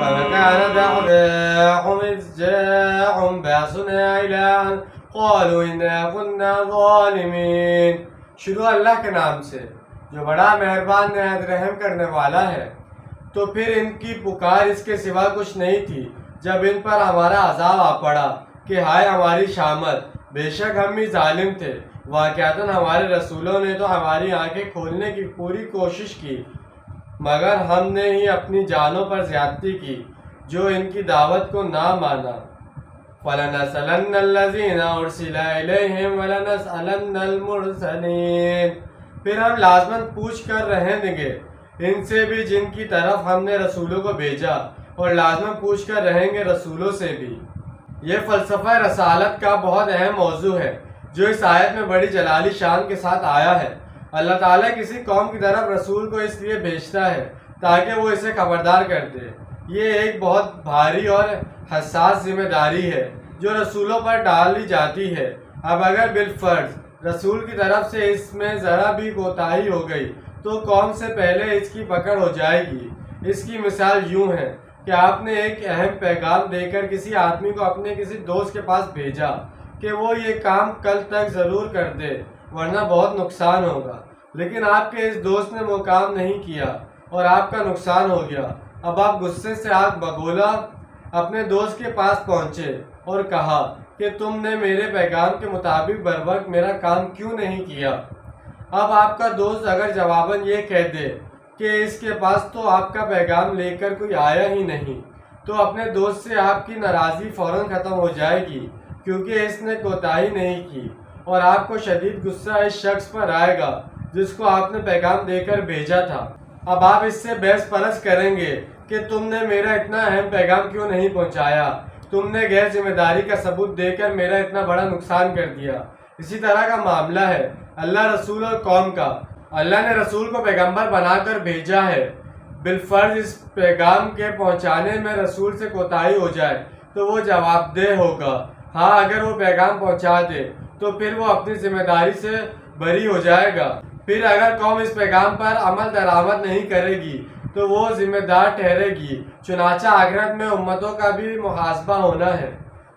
فَكَانَ دَعْوَاهُمْ إِذْ جَاءَهُمْ بَأْسُنَا إِلَىٰ أَنْ قَالُوا إِنَّا كُنَّا ظَالِمِينَ۔ شروع اللہ کے نام سے جو بڑا مہربان نہایت رحم کرنے والا ہے۔ تو پھر ان کی پکار اس کے سوا کچھ نہیں تھی جب ان پر ہمارا عذاب آ پڑا کہ ہائے ہماری شامت، بے شک ہم بھی ظالم تھے۔ واقعتاً ہمارے رسولوں نے تو ہماری آنکھیں کھولنے کی پوری کوشش کی، مگر ہم نے ہی اپنی جانوں پر زیادتی کی جو ان کی دعوت کو نہ مانا۔ فَلَنَسْأَلَنَّ الَّذِينَ أُرْسِلَ إِلَيْهِمْ وَلَنَسْأَلَنَّ الْمُرْسَلِينَ۔ پھر ہم لازماً پوچھ کر رہیں گے ان سے بھی جن کی طرف ہم نے رسولوں کو بھیجا، اور لازماً پوچھ کر رہیں گے رسولوں سے بھی۔ یہ فلسفہ رسالت کا بہت اہم موضوع ہے جو اس آیت میں بڑی جلالی شان کے ساتھ آیا ہے۔ اللہ تعالیٰ کسی قوم کی طرف رسول کو اس لیے بھیجتا ہے تاکہ وہ اسے خبردار کر دے۔ یہ ایک بہت بھاری اور حساس ذمہ داری ہے جو رسولوں پر ڈالی جاتی ہے۔ اب اگر بالفرض رسول کی طرف سے اس میں ذرا بھی کوتاہی ہو گئی تو قوم سے پہلے اس کی پکڑ ہو جائے گی۔ اس کی مثال یوں ہے کہ آپ نے ایک اہم پیغام دے کر کسی آدمی کو اپنے کسی دوست کے پاس بھیجا کہ وہ یہ کام کل تک ضرور کر دے ورنہ بہت نقصان ہوگا، لیکن آپ کے اس دوست نے وہ کام نہیں کیا اور آپ کا نقصان ہو گیا۔ اب آپ غصے سے آگ بگولا اپنے دوست کے پاس پہنچے اور کہا کہ تم نے میرے پیغام کے مطابق بروقت میرا کام کیوں نہیں کیا؟ اب آپ کا دوست اگر جواباً یہ کہہ دے کہ اس کے پاس تو آپ کا پیغام لے کر کوئی آیا ہی نہیں، تو اپنے دوست سے آپ کی ناراضی فوراً ختم ہو جائے گی کیونکہ اس نے کوتاہی نہیں کی، اور آپ کو شدید غصہ اس شخص پر آئے گا جس کو آپ نے پیغام دے کر بھیجا تھا۔ اب آپ اس سے بحث پرس کریں گے کہ تم نے میرا اتنا اہم پیغام کیوں نہیں پہنچایا، تم نے غیر ذمہ داری کا ثبوت دے کر میرا اتنا بڑا نقصان کر دیا۔ اسی طرح کا معاملہ ہے اللہ رسول اور قوم کا۔ اللہ نے رسول کو پیغمبر بنا کر بھیجا ہے، بالفرض اس پیغام کے پہنچانے میں رسول سے کوتاہی ہو جائے تو وہ جواب دہ ہوگا۔ ہاں اگر وہ پیغام پہنچا دے تو پھر وہ اپنی ذمہ داری سے بری ہو جائے گا۔ پھر اگر قوم اس پیغام پر عمل درآمد نہیں کرے گی تو وہ ذمہ دار ٹھہرے گی۔ چنانچہ آخرت میں امتوں کا بھی محاسبہ ہونا ہے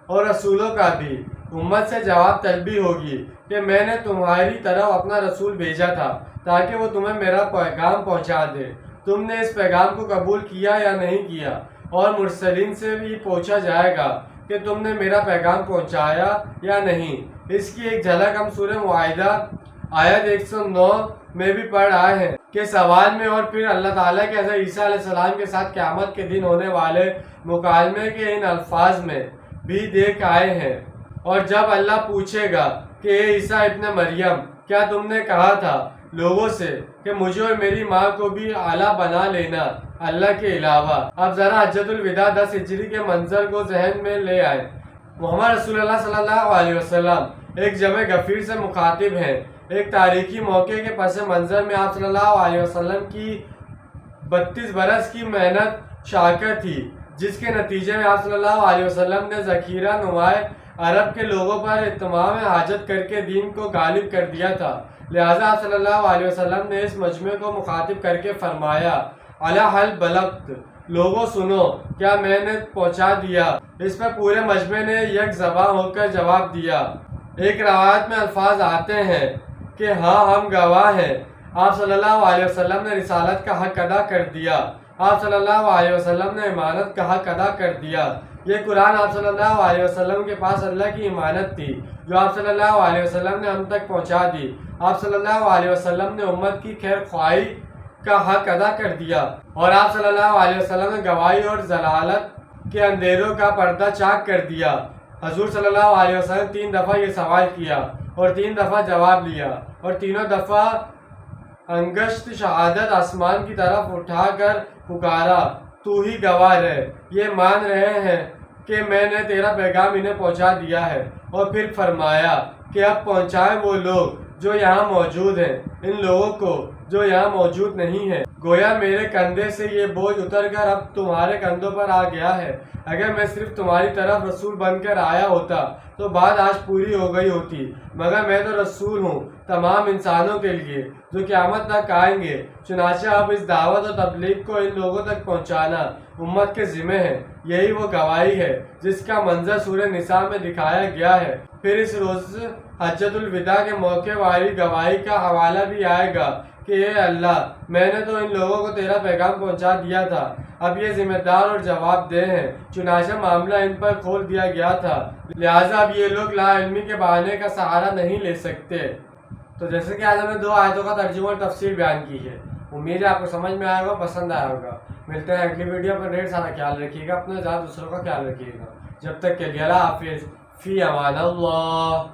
اور رسولوں کا بھی۔ امت سے جواب طلبی ہوگی کہ میں نے تمہاری طرف اپنا رسول بھیجا تھا تاکہ وہ تمہیں میرا پیغام پہنچا دے، تم نے اس پیغام کو قبول کیا یا نہیں کیا؟ اور مرسلین سے بھی پوچھا جائے گا کہ تم نے میرا پیغام پہنچایا یا نہیں۔ اس کی ایک جھلک ہم سورہ معاہدہ آیت 109 میں بھی پڑھ آئے ہیں کہ سوال میں، اور پھر اللہ تعالیٰ کے حضرت عیسیٰ علیہ السلام کے ساتھ قیامت کے دن ہونے والے مکالمے کے ان الفاظ میں بھی دیکھ آئے ہیں۔ اور جب اللہ پوچھے گا کہ اے عیسیٰ ابن مریم، کیا تم نے کہا تھا لوگوں سے کہ مجھے اور میری ماں کو بھی اعلیٰ بنا لینا اللہ کے علاوہ؟ اب ذرا حجۃ الوداع 10 ہجری کے منظر کو ذہن میں لے آئے۔ محمد رسول اللہ صلی اللہ علیہ وسلم ایک جبہ غفیر سے مخاطب ہیں۔ ایک تاریخی موقع کے پس منظر میں آپ صلی اللہ علیہ وسلم کی 32 برس کی محنت شاکر تھی، جس کے نتیجے میں آپ صلی اللہ علیہ وسلم نے ذخیرہ نماں عرب کے لوگوں پر اتمام حاجت کر کے دین کو غالب کر دیا تھا۔ لہٰذا آپ صلی اللہ علیہ وسلم نے اس مجمع کو مخاطب کر کے فرمایا، الا حل بلغت، لوگوں سنو، کیا میں نے پہنچا دیا؟ اس پر پورے مجمع نے یک زباں ہو کر جواب دیا۔ ایک روایت میں الفاظ آتے ہیں کہ ہاں ہم گواہ ہیں۔ آپ صلی اللہ علیہ وسلم نے رسالت کا حق ادا کر دیا۔ آپ صلی اللہ علیہ وسلم نے امانت کا حق ادا کر دیا۔ یہ قرآن آپ صلی اللہ علیہ وسلم کے پاس اللہ کی امانت تھی جو آپ صلی اللہ علیہ وسلم نے ہم تک پہنچا دی۔ آپ صلی اللہ علیہ وسلم نے امت کی خیر خواہی کا حق ادا کر دیا، اور آپ صلی اللہ علیہ وسلم نے گواہی اور ضلالت کے اندھیروں کا پردہ چاک کر دیا۔ حضور صلی اللہ علیہ وسلم 3 دفعہ یہ سوال کیا اور 3 دفعہ جواب لیا، اور تینوں دفعہ انگشت شہادت آسمان کی طرف اٹھا کر پکارا، تو ہی گواہ رہے، یہ مان رہے ہیں کہ میں نے تیرا پیغام انہیں پہنچا دیا ہے۔ اور پھر فرمایا کہ اب پہنچائیں وہ لوگ جو یہاں موجود ہیں، ان لوگوں کو جو یہاں موجود نہیں ہے۔ گویا میرے کندھے سے یہ بوجھ اتر کر اب تمہارے کندھوں پر آ گیا ہے۔ اگر میں صرف تمہاری طرف رسول بن کر آیا ہوتا تو بات آج پوری ہو گئی ہوتی، مگر میں تو رسول ہوں تمام انسانوں کے لیے جو قیامت تک آئیں گے۔ چنانچہ اب اس دعوت و تبلیغ کو ان لوگوں تک پہنچانا امت کے ذمہ ہے۔ یہی وہ گواہی ہے جس کا منظر سورہ نساء میں دکھایا گیا ہے۔ پھر اس روز حجۃ الوداع کے موقع والی گواہی کا حوالہ بھی آئے گا کہ اے اللہ، میں نے تو ان لوگوں کو تیرا پیغام پہنچا دیا تھا، اب یہ ذمہ دار اور جواب دہ ہیں، چنانچہ معاملہ ان پر کھول دیا گیا تھا، لہٰذا اب یہ لوگ لا علمی کے بہانے کا سہارا نہیں لے سکتے۔ تو جیسے کہ آج ہم نے 2 آیتوں کا ترجمہ اور تفسیر بیان کی ہے، امید ہے آپ کو سمجھ میں آئے گا، پسند آیا ہوگا۔ ملتے ہیں اگلی ویڈیو پر، ڈھیر سارا خیال رکھیے گا اپنا، زیادہ دوسروں کا خیال رکھیے گا۔ جب تک کے لیے اللہ حافظ، فی امان اللہ۔